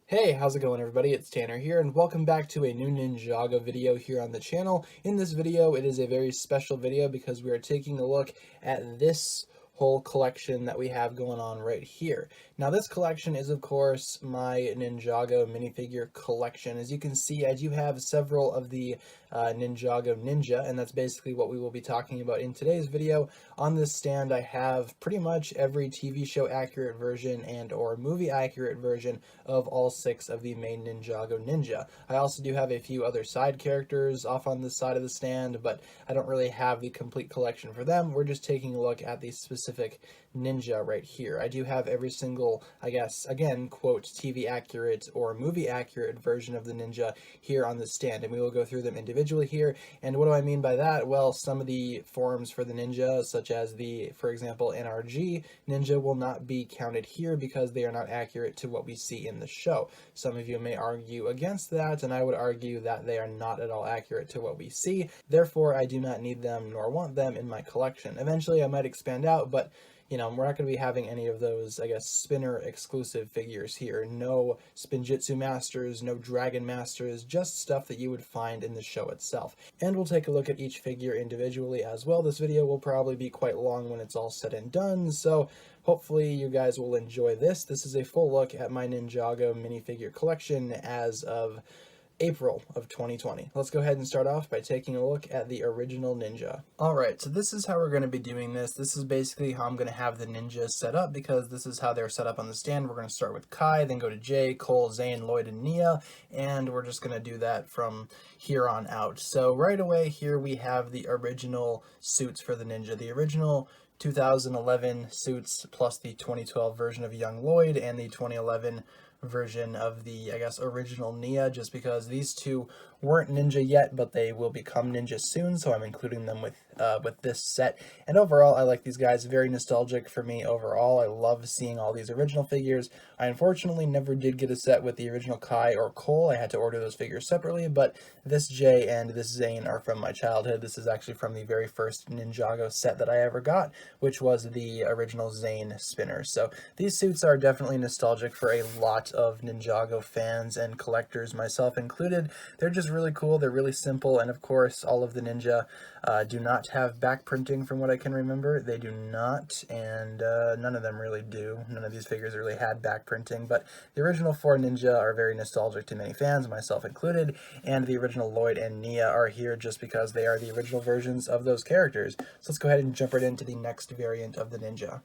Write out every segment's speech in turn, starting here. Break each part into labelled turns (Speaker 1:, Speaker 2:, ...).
Speaker 1: Hey, how's it going everybody? It's Tanner here and welcome back to a new Ninjago video here on the channel. In this video, it is a very special video because we are taking a look at this whole collection that we have going on right here. Now this collection is of course my Ninjago minifigure collection. As you can see, I do have several of the Ninjago Ninja, and that's basically what we will be talking about in today's video. On this stand I have pretty much every TV show accurate version and or movie accurate version of all 6 of the main Ninjago Ninja. I also do have a few other side characters off on this side of the stand, but I don't really have the complete collection for them. We're just taking a look at the specific Ninja right here. I do have every single, I guess, again, quote, TV accurate or movie accurate version of the Ninja here on the stand, and we will go through them individually here. And what do I mean by that? Well, some of the forms for the Ninja, such as the, for example, NRG Ninja, will not be counted here because they are not accurate to what we see in the show. Some of you may argue against that, and I would argue that they are not at all accurate to what we see. Therefore, I do not need them nor want them in my collection. Eventually, I might expand out, but you know, we're not going to be having any of those, I guess, spinner exclusive figures here. No Spinjitzu Masters, no Dragon Masters, just stuff that you would find in the show itself. And we'll take a look at each figure individually as well. This video will probably be quite long when it's all said and done, so hopefully you guys will enjoy this. This is a full look at my Ninjago minifigure collection as of April of 2020. Let's go ahead and start off by taking a look at the original Ninja. Alright, so this is how we're going to be doing this. This is basically how I'm going to have the Ninjas set up because this is how they're set up on the stand. We're going to start with Kai, then go to Jay, Cole, Zane, Lloyd, and Nia, and we're just going to do that from here on out. So right away here we have the original suits for the Ninja. The original 2011 suits plus the 2012 version of Young Lloyd and the 2011 version of the, I guess, original Nia, just because these two weren't Ninja yet, but they will become Ninja soon, so I'm including them with this set. And overall, I like these guys. Very nostalgic for me overall. I love seeing all these original figures. I unfortunately never did get a set with the original Kai or Cole. I had to order those figures separately, but this Jay and this Zane are from my childhood. This is actually from the very first Ninjago set that I ever got, which was the original Zane spinner. So these suits are definitely nostalgic for a lot of Ninjago fans and collectors, myself included. They're just really cool. They're really simple, and of course all of the Ninja do not have back printing from what I can remember. They do not, and none of them really do. None of these figures really had back printing, but the original 4 Ninja are very nostalgic to many fans, myself included, and the original Lloyd and Nia are here just because they are the original versions of those characters. So let's go ahead and jump right into the next variant of the Ninja.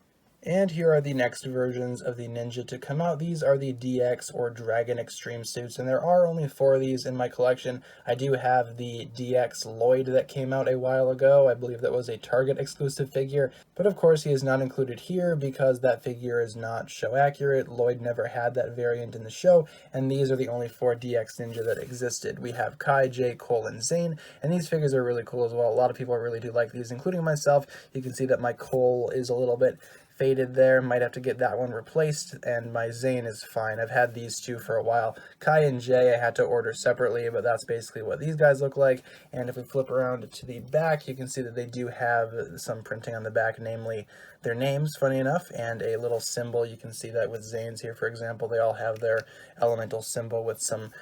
Speaker 1: And here are the next versions of the Ninja to come out. These are the DX or Dragon Extreme suits, and there are only 4 of these in my collection. I do have the DX Lloyd that came out a while ago. I believe that was a Target exclusive figure, but of course he is not included here because that figure is not show accurate. Lloyd never had that variant in the show, and these are the only 4 DX Ninja that existed. We have Kai, Jay, Cole, and Zane, and these figures are really cool as well. A lot of people really do like these, including myself. You can see that my Cole is a little bit faded there, might have to get that one replaced, and my Zane is fine. I've had these two for a while. Kai and Jay I had to order separately, but that's basically what these guys look like. And if we flip around to the back, you can see that they do have some printing on the back, namely their names, funny enough, and a little symbol. You can see that with Zane's here, for example. They all have their elemental symbol with some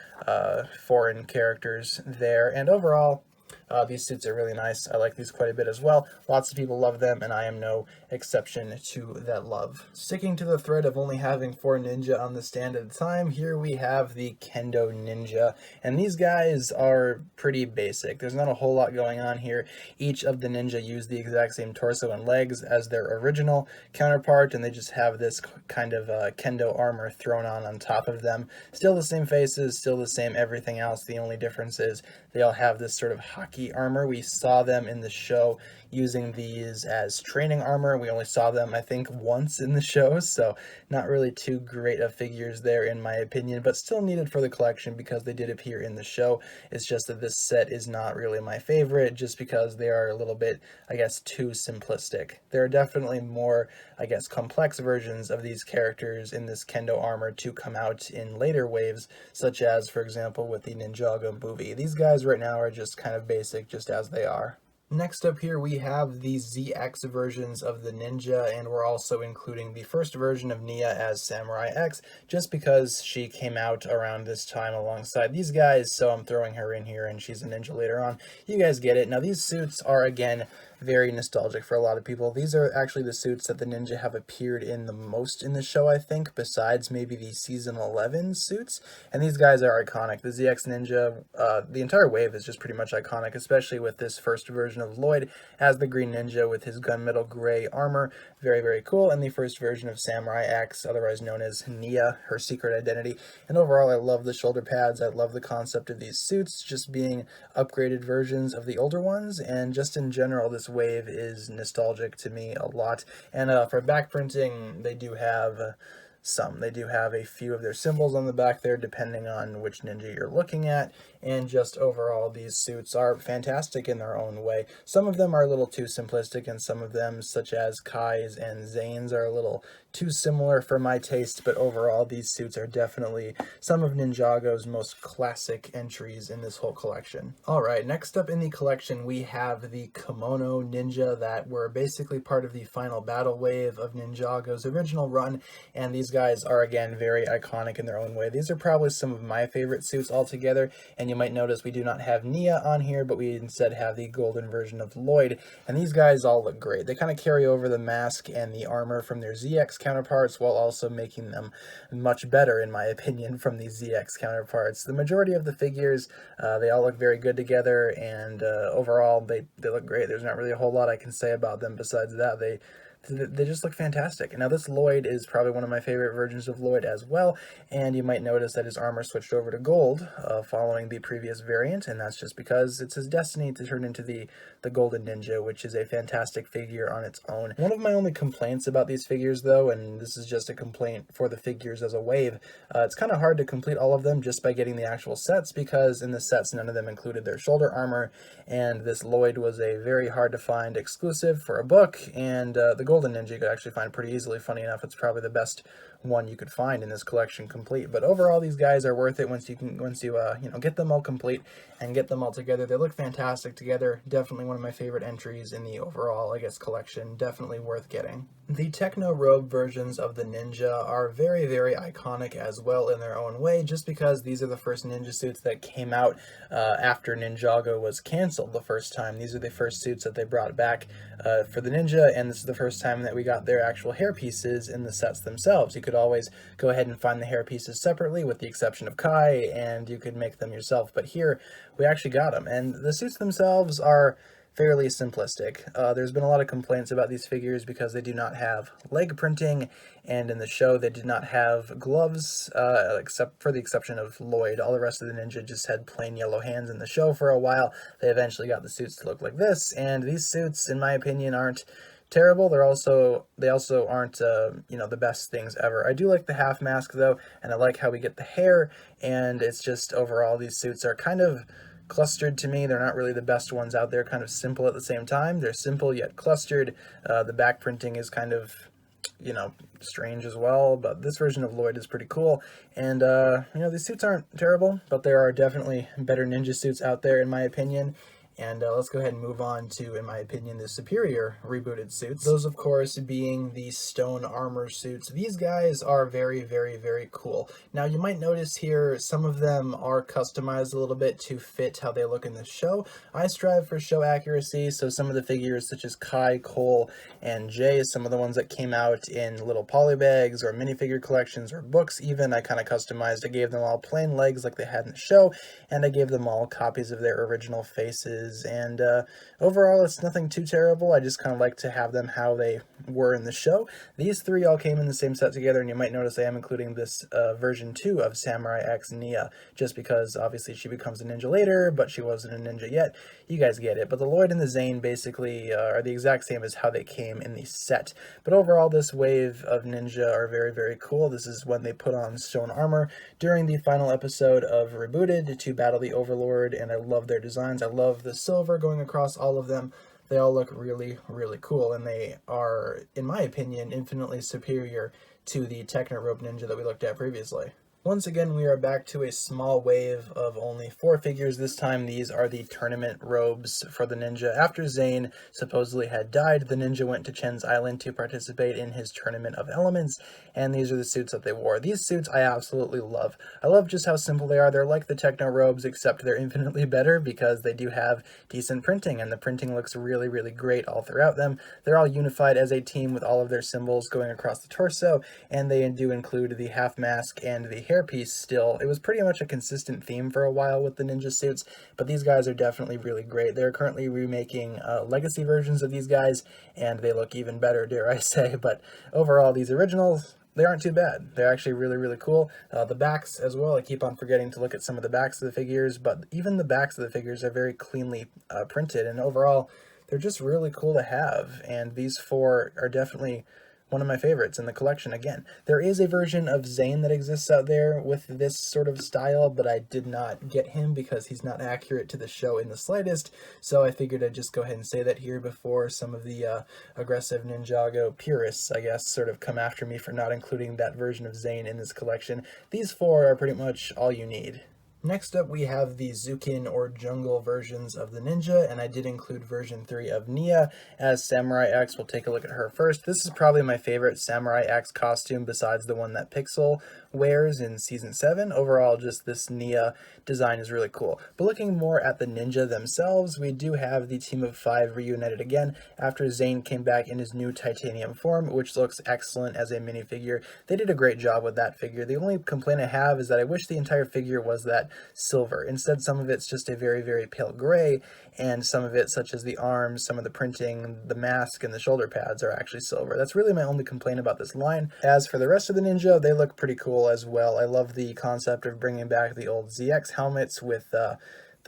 Speaker 1: foreign characters there. And overall, these suits are really nice. I like these quite a bit as well. Lots of people love them, and I am no exception to that love. Sticking to the thread of only having 4 Ninja on the stand at a time, here we have the Kendo Ninja, and these guys are pretty basic. There's not a whole lot going on here. Each of the Ninja use the exact same torso and legs as their original counterpart, and they just have this kind of Kendo armor thrown on top of them. Still the same faces, still the same everything else. The only difference is they all have this sort of hockey armor. We saw them in the show using these as training armor. We only saw them, I think, once in the show, so not really too great of figures there in my opinion, but still needed for the collection because they did appear in the show. It's just that this set is not really my favorite just because they are a little bit, I guess, too simplistic. There are definitely more, I guess, complex versions of these characters in this Kendo armor to come out in later waves, such as, for example, with the Ninjago movie. These guys right now are just kind of basic, just as they are. Next up here we have the ZX versions of the Ninja, and we're also including the first version of Nia as Samurai X, just because she came out around this time alongside these guys, so I'm throwing her in here, and she's a ninja later on. You guys get it. Now these suits are, again, very nostalgic for a lot of people. These are actually the suits that the Ninja have appeared in the most in the show, I think, besides maybe the Season 11 suits, and these guys are iconic. The ZX Ninja, the entire wave is just pretty much iconic, especially with this first version of Lloyd as the Green Ninja with his gunmetal gray armor. Very, very cool. And the first version of Samurai X, otherwise known as Nia, her secret identity. And overall, I love the shoulder pads. I love the concept of these suits just being upgraded versions of the older ones, and just in general, this wave is nostalgic to me a lot. And for back printing, they do have They do have a few of their symbols on the back there, depending on which ninja you're looking at, and just overall, these suits are fantastic in their own way. Some of them are a little too simplistic, and some of them, such as Kai's and Zane's, are a little too similar for my taste, but overall, these suits are definitely some of Ninjago's most classic entries in this whole collection. Alright, next up in the collection, we have the Kimono Ninja that were basically part of the final battle wave of Ninjago's original run, and these guys are, again, very iconic in their own way. These are probably some of my favorite suits altogether, and you might notice we do not have Nia on here, but we instead have the golden version of Lloyd, and these guys all look great. They kind of carry over the mask and the armor from their ZX counterparts while also making them much better, in my opinion, from the ZX counterparts. The majority of the figures, they all look very good together, and overall, they look great. There's not really a whole lot I can say about them besides that. They just look fantastic. Now this Lloyd is probably one of my favorite versions of Lloyd as well, and you might notice that his armor switched over to gold following the previous variant, and that's just because it's his destiny to turn into the Golden Ninja, which is a fantastic figure on its own. One of my only complaints about these figures, though, and this is just a complaint for the figures as a wave, it's kind of hard to complete all of them just by getting the actual sets, because in the sets none of them included their shoulder armor, and this Lloyd was a very hard to find exclusive for a book, and the Golden Ninja you could actually find pretty easily. Funny enough, it's probably the best one you could find in this collection complete. But overall, these guys are worth it once you get them all complete and get them all together. They look fantastic together. Definitely one of my favorite entries in the overall, I guess, collection. Definitely worth getting. The Techno robe versions of the Ninja are very, very iconic as well in their own way, just because these are the first ninja suits that came out after Ninjago was canceled the first time. These are the first suits that they brought back for the Ninja, and this is the first time that we got their actual hair pieces in the sets themselves. You could always go ahead and find the hair pieces separately, with the exception of Kai, and you could make them yourself, but here we actually got them, and the suits themselves are fairly simplistic. There's been a lot of complaints about these figures because they do not have leg printing, and in the show they did not have gloves, except for the exception of Lloyd. All the rest of the Ninja just had plain yellow hands in the show for a while. They eventually got the suits to look like this, and these suits, in my opinion, aren't terrible. They also aren't the best things ever. I do like the half mask though, and I like how we get the hair, and it's just overall these suits are kind of clustered to me. They're not really the best ones out there, kind of simple at the same time. They're simple yet clustered. The back printing is kind of, strange as well, but this version of Lloyd is pretty cool. And, these suits aren't terrible, but there are definitely better ninja suits out there, in my opinion. And let's go ahead and move on to, in my opinion, the superior rebooted suits. Those, of course, being the stone armor suits. These guys are very, very, very cool. Now, you might notice here some of them are customized a little bit to fit how they look in the show. I strive for show accuracy, so some of the figures such as Kai, Cole, and Jay, some of the ones that came out in little polybags or minifigure collections or books even, I kind of customized. I gave them all plain legs like they had in the show, and I gave them all copies of their original faces. And overall, it's nothing too terrible. I just kind of like to have them how they were in the show. These three all came in the same set together, and you might notice I am including this version 2 of Samurai X Nia, just because obviously she becomes a ninja later, but she wasn't a ninja yet. You guys get it. But the Lloyd and the Zane basically are the exact same as how they came in the set. But overall, this wave of ninja are very, very cool. This is when they put on stone armor during the final episode of Rebooted to battle the Overlord, and I love their designs. I love the silver going across all of them. They all look really, really cool, and they are, in my opinion, infinitely superior to the Techno Rope Ninja that we looked at previously. Once again, we are back to a small wave of only 4 figures. This time, these are the tournament robes for the ninja. After Zane supposedly had died, the ninja went to Chen's Island to participate in his tournament of elements, and these are the suits that they wore. These suits I absolutely love. I love just how simple they are. They're like the Techno robes, except they're infinitely better because they do have decent printing, and the printing looks really, really great all throughout them. They're all unified as a team with all of their symbols going across the torso, and they do include the half mask and the hairpiece still. It was pretty much a consistent theme for a while with the ninja suits, but these guys are definitely really great. They're currently remaking legacy versions of these guys, and they look even better, dare I say, but overall, these originals, they aren't too bad. They're actually really, really cool. The backs as well, I keep on forgetting to look at some of the backs of the figures, but even the backs of the figures are very cleanly printed, and overall, they're just really cool to have, and these 4 are definitely one of my favorites in the collection again. There is a version of Zane that exists out there with this sort of style, but I did not get him because he's not accurate to the show in the slightest, so I figured I'd just go ahead and say that here before some of the aggressive Ninjago purists, I guess, sort of come after me for not including that version of Zane in this collection. These 4 are pretty much all you need. Next up, we have the Zukin or jungle versions of the ninja, and I did include version 3 of Nia as Samurai X. We'll take a look at her first. This is probably my favorite Samurai X costume besides the one that Pixel wears in Season 7. Overall, just this Nia design is really cool. But looking more at the ninja themselves, we do have the team of 5 reunited again after Zane came back in his new titanium form, which looks excellent as a minifigure. They did a great job with that figure. The only complaint I have is that I wish the entire figure was that silver. Instead, some of it's just a very, very pale gray, and some of it, such as the arms, some of the printing, the mask, and the shoulder pads are actually silver. That's really my only complaint about this line. As for the rest of the ninja, they look pretty cool as well. I love the concept of bringing back the old ZX helmets with the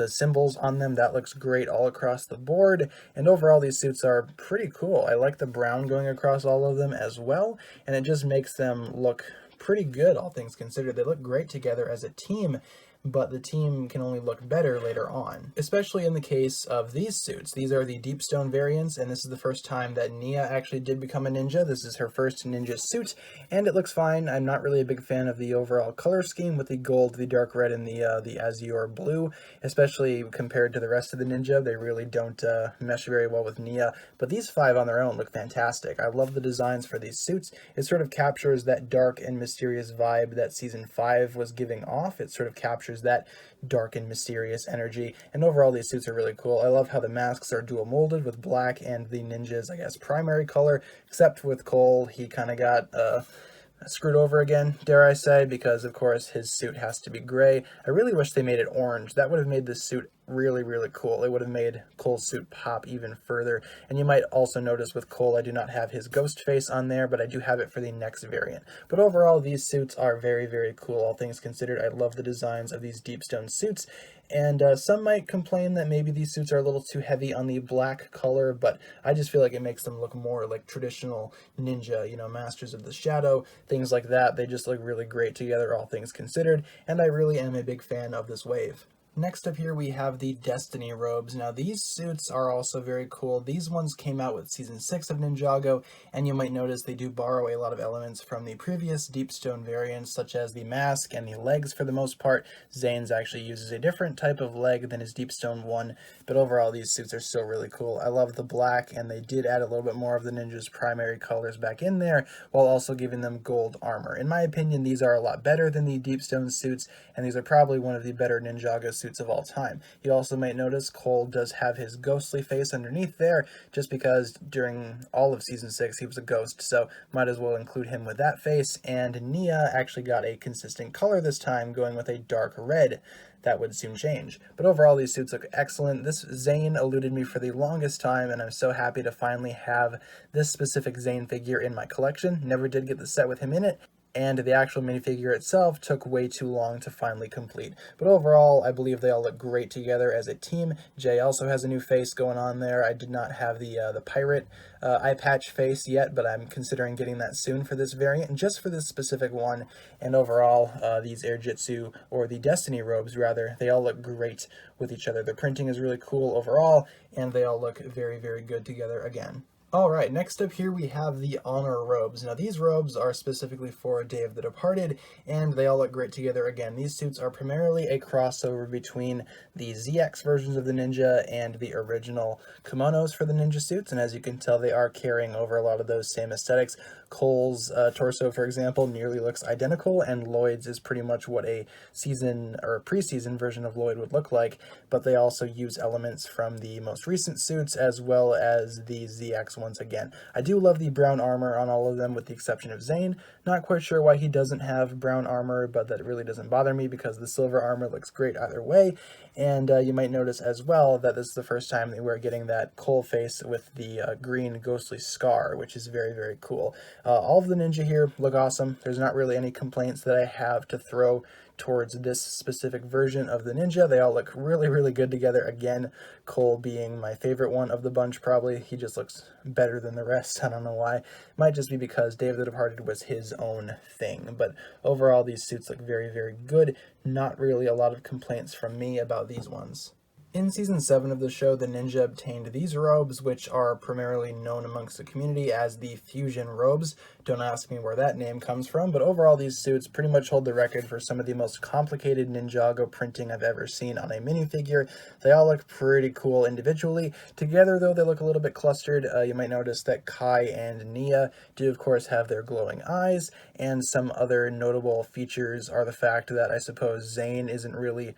Speaker 1: symbols on them. That looks great all across the board, and overall these suits are pretty cool. I like the brown going across all of them as well, and it just makes them look pretty good, all things considered. They look great together as a team, but the team can only look better later on, especially in the case of these suits. These are the Deepstone variants, and this is the first time that Nia actually did become a ninja. This is her first ninja suit, and it looks fine. I'm not really a big fan of the overall color scheme with the gold, the dark red, and the azure blue, especially compared to the rest of the ninja. They really don't mesh very well with Nia, but these 5 on their own look fantastic. I love the designs for these suits. It sort of captures that dark and mysterious vibe that Season 5 was giving off. It sort of captures that dark and mysterious energy, and overall these suits are really cool. I love how the masks are dual molded with black and the ninja's, I guess, primary color, except with Cole, he kind of got screwed over again, dare I say, because of course his suit has to be gray. I really wish they made it orange. That would have made this suit really, really cool. It would have made Cole's suit pop even further. And you might also notice with Cole, I do not have his ghost face on there, but I do have it for the next variant. But overall, these suits are very, very cool, all things considered. I love the designs of these Deepstone suits, and some might complain that maybe these suits are a little too heavy on the black color, but I just feel like it makes them look more like traditional ninja, you know, Masters of the Shadow, things like that. They just look really great together, all things considered, and I really am a big fan of this wave. Next up here we have the Destiny robes. Now these suits are also very cool. These ones came out with Season 6 of Ninjago, and you might notice they do borrow a lot of elements from the previous Deepstone variants, such as the mask and the legs for the most part. Zane's actually uses a different type of leg than his Deepstone one, but overall these suits are still really cool. I love the black, and they did add a little bit more of the ninja's primary colors back in there, while also giving them gold armor. In my opinion, these are a lot better than the Deepstone suits, and these are probably one of the better Ninjago suits of all time. You also might notice Cole does have his ghostly face underneath there, just because during all of Season 6 he was a ghost, so might as well include him with that face. And Nia actually got a consistent color this time, going with a dark red. That would soon change. But overall, these suits look excellent. This Zane eluded me for the longest time, and I'm so happy to finally have this specific Zane figure in my collection. Never did get the set with him in it, and the actual minifigure itself took way too long to finally complete. But overall, I believe they all look great together as a team. Jay also has a new face going on there. I did not have the pirate eye patch face yet, but I'm considering getting that soon for this variant, and just for this specific one. And overall, these Air Jitsu, or the Destiny robes rather, they all look great with each other. The printing is really cool overall, and they all look very, very good together again. Alright, next up here we have the Honor robes. Now these robes are specifically for Day of the Departed, and they all look great together. Again, these suits are primarily a crossover between the ZX versions of the Ninja and the original kimonos for the Ninja suits, and as you can tell, they are carrying over a lot of those same aesthetics. Cole's torso, for example, nearly looks identical, and Lloyd's is pretty much what a season or a preseason version of Lloyd would look like, but they also use elements from the most recent suits as well as the ZX once again. I do love the brown armor on all of them with the exception of Zane. Not quite sure why he doesn't have brown armor, but that really doesn't bother me because the silver armor looks great either way. And you might notice as well that this is the first time that we're getting that Cole face with the green ghostly scar, which is very, very cool. All of the Ninja here look awesome. There's not really any complaints that I have to throw towards this specific version of the Ninja. They all look really, really good together. Again, Cole being my favorite one of the bunch, probably. He just looks better than the rest. I don't know why. Might just be because Day of the Departed was his own thing. But overall, these suits look very, very good. Not really a lot of complaints from me about these ones. In Season 7 of the show, the Ninja obtained these robes, which are primarily known amongst the community as the Fusion robes. Don't ask me where that name comes from, but overall these suits pretty much hold the record for some of the most complicated Ninjago printing I've ever seen on a minifigure. They all look pretty cool individually. Together, though, they look a little bit clustered. You might notice that Kai and Nia do, of course, have their glowing eyes, and some other notable features are the fact that I suppose Zane isn't really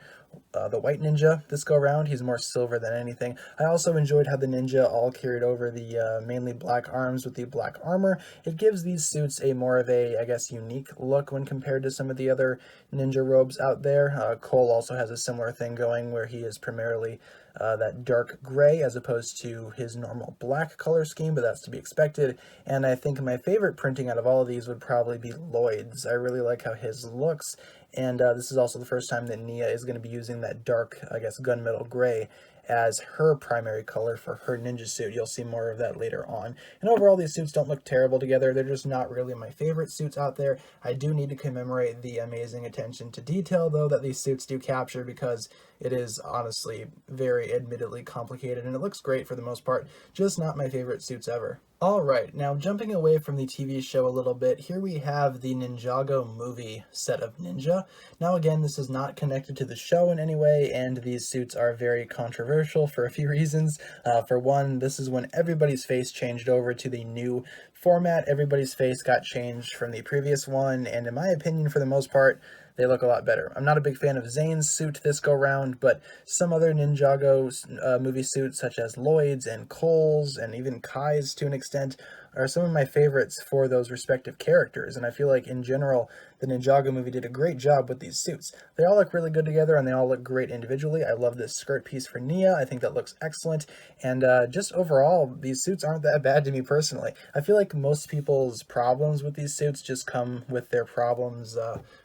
Speaker 1: the white ninja this go around. He's more silver than anything. I also enjoyed how the ninja all carried over the mainly black arms with the black armor. It gives these suits a more of a, I guess, unique look when compared to some of the other ninja robes out there. Cole also has a similar thing going where he is primarily that dark gray as opposed to his normal black color scheme, but that's to be expected. And I think my favorite printing out of all of these would probably be Lloyd's. I really like how his looks, and this is also the first time that Nia is going to be using that dark, I guess, gunmetal gray as her primary color for her ninja suit. You'll see more of that later on. And overall, these suits don't look terrible together. They're just not really my favorite suits out there. I do need to commemorate the amazing attention to detail, though, that these suits do capture, because it is honestly very admittedly complicated, and it looks great for the most part, just not my favorite suits ever. Alright, now jumping away from the TV show a little bit, here we have the Ninjago movie set of Ninja. Now again, this is not connected to the show in any way, and these suits are very controversial for a few reasons. For one, this is when everybody's face changed over to the new format. Everybody's face got changed from the previous one, and in my opinion, for the most part, they look a lot better. I'm not a big fan of Zane's suit this go round, but some other Ninjago movie suits, such as Lloyd's and Cole's and even Kai's to an extent, are some of my favorites for those respective characters, and I feel like in general the Ninjago movie did a great job with these suits. They all look really good together and they all look great individually. I love this skirt piece for Nia. I think that looks excellent, and just overall these suits aren't that bad to me personally. I feel like most people's problems with these suits just come with their problems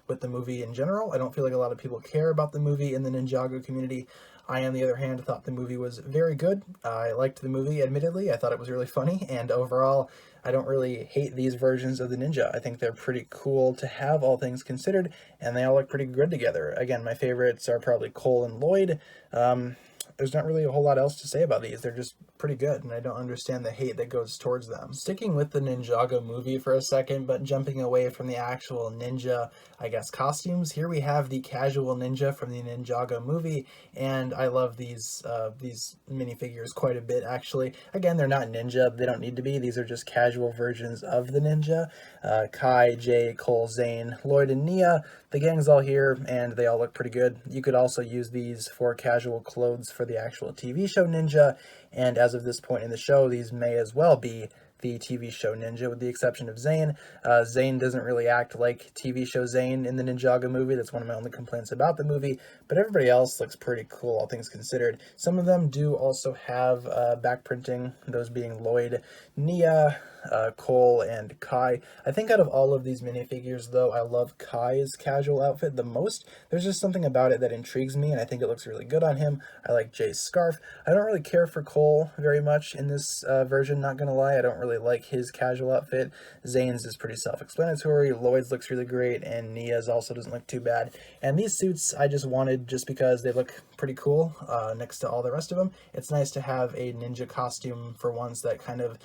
Speaker 1: with the movie in general. I don't feel like a lot of people care about the movie in the Ninjago community. I, on the other hand, thought the movie was very good. I liked the movie, admittedly. I thought it was really funny, and overall, I don't really hate these versions of the Ninja. I think they're pretty cool to have, all things considered, and they all look pretty good together. Again, my favorites are probably Cole and Lloyd. There's not really a whole lot else to say about these. They're just pretty good, and I don't understand the hate that goes towards them. Sticking with the Ninjago movie for a second, but jumping away from the actual ninja, I guess, costumes, here we have the casual ninja from the Ninjago movie, and I love these minifigures quite a bit, actually. Again, they're not ninja. They don't need to be. These are just casual versions of the ninja. Kai, Jay, Cole, Zane, Lloyd, and Nia. The gang's all here, and they all look pretty good. You could also use these for casual clothes for the actual TV show Ninja, and as of this point in the show, these may as well be the TV show Ninja, with the exception of Zane. Zane doesn't really act like TV show Zane in the Ninjago movie. That's one of my only complaints about the movie, but everybody else looks pretty cool, all things considered. Some of them do also have back printing, those being Lloyd, Nia, Cole, and Kai. I think out of all of these minifigures, though, I love Kai's casual outfit the most. There's just something about it that intrigues me, and I think it looks really good on him. I like Jay's scarf. I don't really care for Cole very much in this version, not gonna lie. I don't really like his casual outfit. Zane's is pretty self-explanatory. Lloyd's looks really great, and Nia's also doesn't look too bad. And these suits I just wanted just because they look pretty cool next to all the rest of them. It's nice to have a ninja costume for once that kind of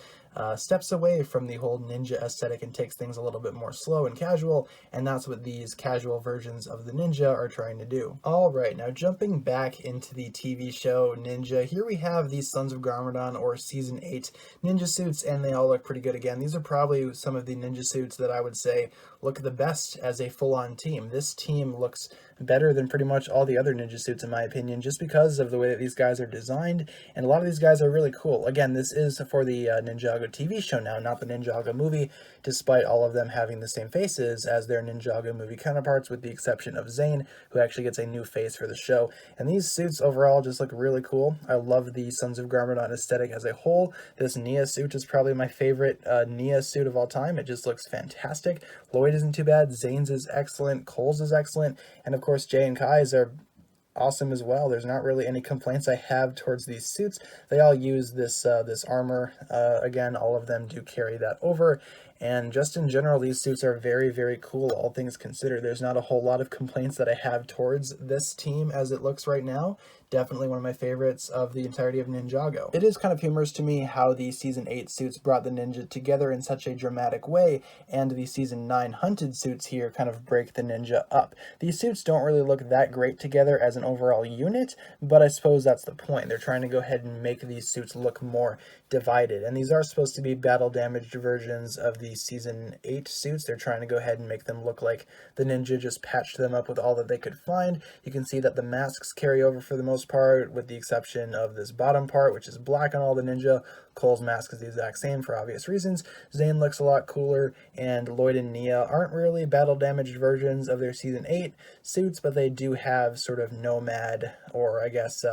Speaker 1: steps away from the whole ninja aesthetic and takes things a little bit more slow and casual, and that's what these casual versions of the ninja are trying to do. Alright, now jumping back into the TV show Ninja, here we have these Sons of Garmadon, or Season 8 ninja suits, and they all look pretty good again. These are probably some of the ninja suits that I would say look the best as a full-on team. This team looks better than pretty much all the other ninja suits in my opinion, just because of the way that these guys are designed, and a lot of these guys are really cool. Again, this is for the Ninjago TV show now, not the Ninjago movie, despite all of them having the same faces as their Ninjago movie counterparts, with the exception of Zane, who actually gets a new face for the show. And these suits overall just look really cool. I love the Sons of Garmadon aesthetic as a whole. This Nia suit is probably my favorite Nia suit of all time. It just looks fantastic. Lloyd isn't too bad, Zane's is excellent, Cole's is excellent, and of course Jay and Kai's are awesome as well. There's not really any complaints I have towards these suits. They all use this this armor. Again, all of them do carry that over, and just in general, these suits are very, very cool, all things considered. There's not a whole lot of complaints that I have towards this team as it looks right now. Definitely one of my favorites of the entirety of Ninjago. It is kind of humorous to me how the Season 8 suits brought the ninja together in such a dramatic way, and the Season 9 hunted suits here kind of break the ninja up. These suits don't really look that great together as an overall unit, but I suppose that's the point. They're trying to go ahead and make these suits look more divided, and these are supposed to be battle damaged versions of the Season 8 suits. They're trying to go ahead and make them look like the ninja just patched them up with all that they could find. You can see that the masks carry over for the most part, with the exception of this bottom part, which is black on all the ninja. Cole's mask is the exact same for obvious reasons. Zane looks a lot cooler, and Lloyd and Nia aren't really battle damaged versions of their Season 8 suits, but they do have sort of nomad, or I guess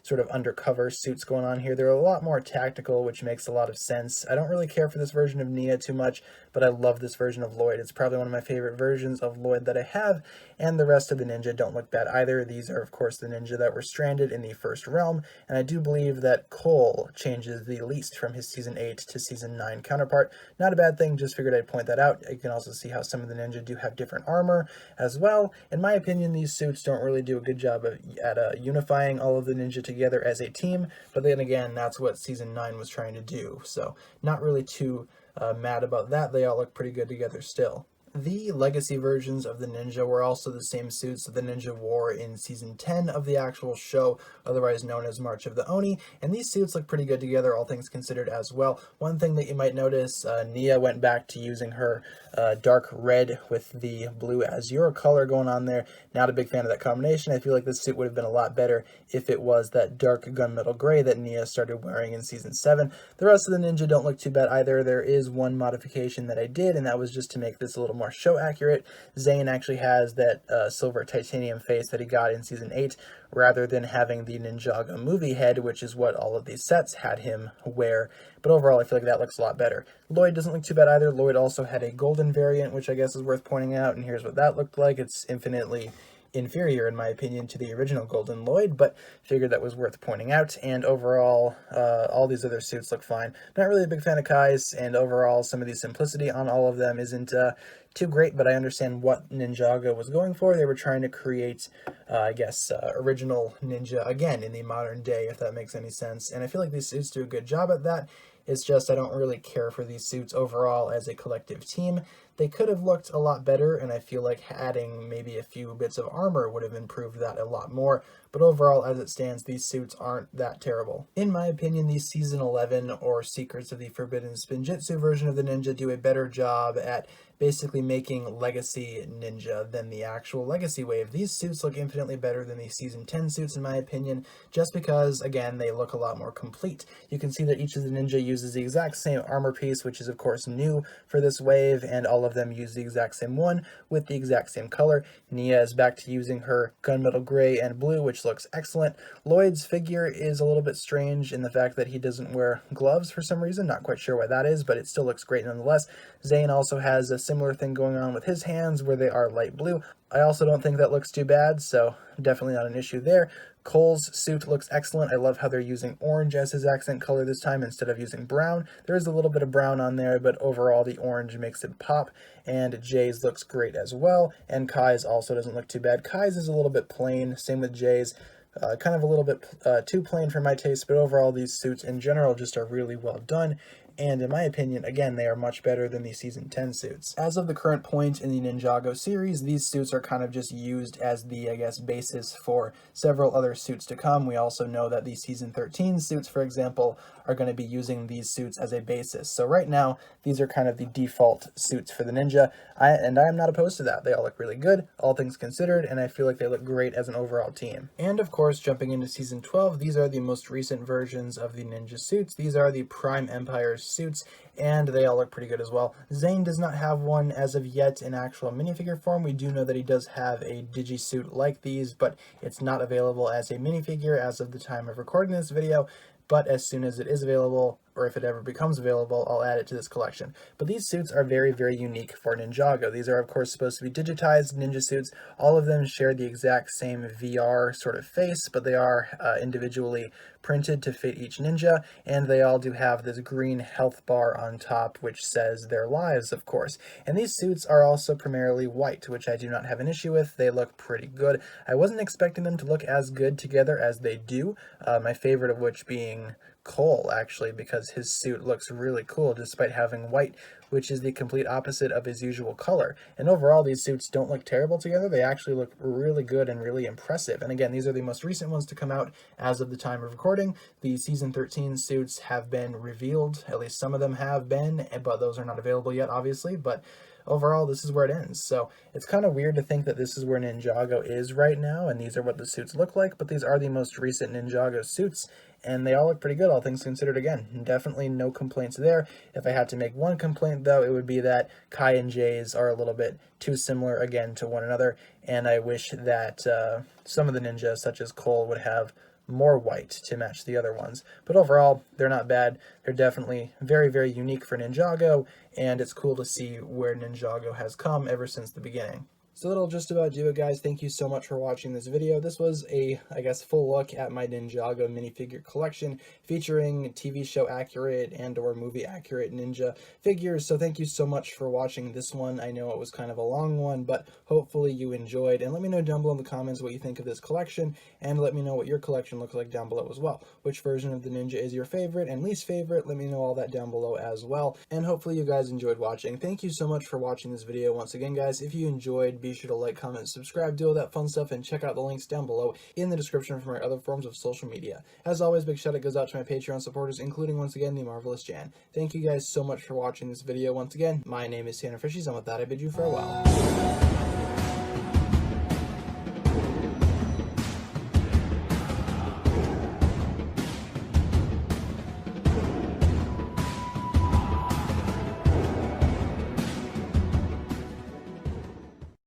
Speaker 1: sort of undercover suits going on here. They're a lot more tactical, which makes a lot of sense. I don't really care for this version of Nia too much, but I love this version of Lloyd. It's probably one of my favorite versions of Lloyd that I have, and the rest of the ninja don't look bad either. These are, of course, the ninja that were stranded in the first realm, and I do believe that Cole changes the least from his Season 8 to Season 9 counterpart. Not a bad thing, just figured I'd point that out. You can also see how some of the ninja do have different armor as well. In my opinion, these suits don't really do a good job at unifying all of the ninja together as a team, but then again, that's what Season 9 was trying to do, so not really too mad about that. They all look pretty good together still. The legacy versions of the ninja were also the same suits that the ninja wore in Season 10 of the actual show, otherwise known as March of the Oni, and these suits look pretty good together, all things considered as well. One thing that you might notice, Nia went back to using her dark red with the blue azure color going on there. Not a big fan of that combination. I feel like this suit would have been a lot better if it was that dark gunmetal gray that Nia started wearing in Season 7. The rest of the ninja don't look too bad either. There is one modification that I did, and that was just to make this a little more show accurate. Zane actually has that silver titanium face that he got in Season 8, rather than having the Ninjago movie head, which is what all of these sets had him wear. But overall, I feel like that looks a lot better. Lloyd doesn't look too bad either. Lloyd also had a golden variant, which I guess is worth pointing out, and here's what that looked like. It's infinitely inferior, in my opinion, to the original Golden Lloyd, but figured that was worth pointing out. And overall, all these other suits look fine. Not really a big fan of Kai's, and overall, some of the simplicity on all of them isn't too great, but I understand what Ninjago was going for. They were trying to create, I guess, original ninja again in the modern day, if that makes any sense. And I feel like these suits do a good job at that. It's just I don't really care for these suits overall as a collective team. They could have looked a lot better, and I feel like adding maybe a few bits of armor would have improved that a lot more, but overall, as it stands, these suits aren't that terrible. In my opinion, the Season 11 or Secrets of the Forbidden Spinjitzu version of the ninja do a better job at basically making Legacy Ninja than the actual Legacy wave. These suits look infinitely better than the Season 10 suits, in my opinion, just because, again, they look a lot more complete. You can see that each of the ninja uses the exact same armor piece, which is, of course, new for this wave, and all of them use the exact same one with the exact same color. Nia is back to using her gunmetal gray and blue, which looks excellent. Lloyd's figure is a little bit strange in the fact that he doesn't wear gloves for some reason. Not quite sure why that is, but it still looks great nonetheless. Zane also has a similar thing going on with his hands where they are light blue. I also don't think that looks too bad, so definitely not an issue there. Cole's suit looks excellent. I love how they're using orange as his accent color this time instead of using brown. There is a little bit of brown on there, but overall the orange makes it pop. And Jay's looks great as well, and Kai's also doesn't look too bad. Kai's is a little bit plain, same with Jay's. Kind of a little bit too plain for my taste, but overall these suits in general just are really well done. and in my opinion, again, they are much better than the Season 10 suits. As of the current point in the Ninjago series, these suits are kind of just used as the, I guess, basis for several other suits to come. We also know that the Season 13 suits, for example, are going to be using these suits as a basis. So right now, these are kind of the default suits for the Ninja, and I am not opposed to that. They all look really good, all things considered, and I feel like they look great as an overall team. And of course, jumping into Season 12, these are the most recent versions of the Ninja suits. These are the Prime Empire suits, and they all look pretty good as well. Zane does not have one as of yet in actual minifigure form. We do know that he does have a Digi suit like these, but it's not available as a minifigure as of the time of recording this video. But as soon as it is available, or if it ever becomes available, I'll add it to this collection. But these suits are very, very unique for Ninjago. These are, of course, supposed to be digitized Ninja suits. All of them share the exact same VR sort of face, but they are individually printed to fit each ninja, and they all do have this green health bar on top, which says their lives, of course. And these suits are also primarily white, which I do not have an issue with. They look pretty good. I wasn't expecting them to look as good together as they do, my favorite of which being Cole, actually, because his suit looks really cool despite having white, which is the complete opposite of his usual color. And overall, these suits don't look terrible together. They actually look really good and really impressive. And again, these are the most recent ones to come out as of the time of recording. The Season 13 suits have been revealed, at least some of them have been, but those are not available yet, obviously. But overall, this is where it ends. So it's kind of weird to think that this is where Ninjago is right now, and these are what the suits look like, but these are the most recent Ninjago suits, and they all look pretty good, all things considered. Again, definitely no complaints there. If I had to make one complaint, though, it would be that Kai and Jay's are a little bit too similar, again, to one another, and I wish that some of the ninjas, such as Cole, would have more white to match the other ones. But overall, they're not bad. They're definitely very, very unique for Ninjago, and it's cool to see where Ninjago has come ever since the beginning. So that'll just about do it, guys. Thank you so much for watching this video. This was a, I guess, full look at my Ninjago minifigure collection featuring TV show accurate and or movie accurate ninja figures. So thank you so much for watching this one. I know it was kind of a long one, but hopefully you enjoyed. And let me know down below in the comments what you think of this collection, and let me know what your collection looks like down below as well. Which version of the Ninja is your favorite and least favorite? Let me know all that down below as well. And hopefully you guys enjoyed watching. Thank you so much for watching this video. Once again, guys, if you enjoyed, be sure to like, comment, subscribe, do all that fun stuff, and check out the links down below in the description for my other forms of social media. As always, big shout out goes out to my Patreon supporters, including, once again, the Marvelous Jan. Thank you guys so much for watching this video. Once again, my name is TannerFishies, and with that, I bid you farewell.